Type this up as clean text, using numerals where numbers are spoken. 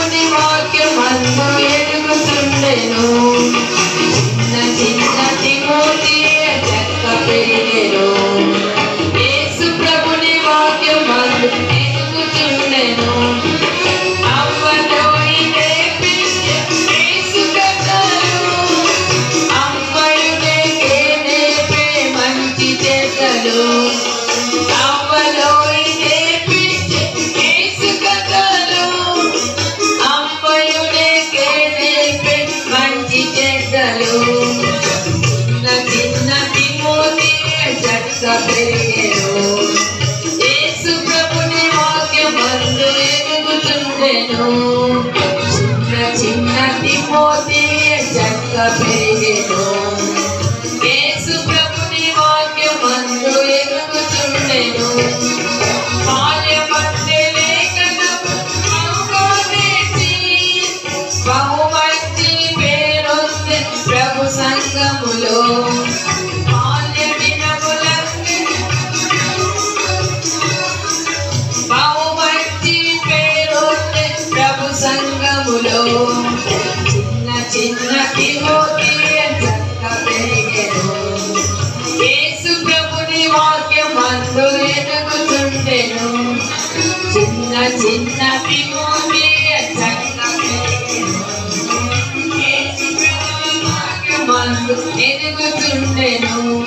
ప్రభుని వాక్యమందు ఎదుగుతుండెను. చిన్న చిన్న తిమోతి చక్క పెరిగెను. యేసు ప్రభుని వాక్యమందు ఎదుగుతుండెను. యేసు ప్రభుని వాక్యమందు ఎదుగుతుండెను. చిన్న చిన్న తిమోతి చక్క పెరిగెను. యేసు ప్రభుని వాక్యమందు ఎదుగుతుండెను. బహు మంచి పేరొంది ప్రభు సంఘములో. సంగములో చిన్న చిన్న తిమోతి చక్క పెరిగెను. యేసు ప్రభుని వాక్యమందు ఎదుగుతుండెను. చిన్న చిన్న తిమోతి చక్క పెరిగెను. యేసు ప్రభుని వాక్యమందు ఎదుగుతుండెను.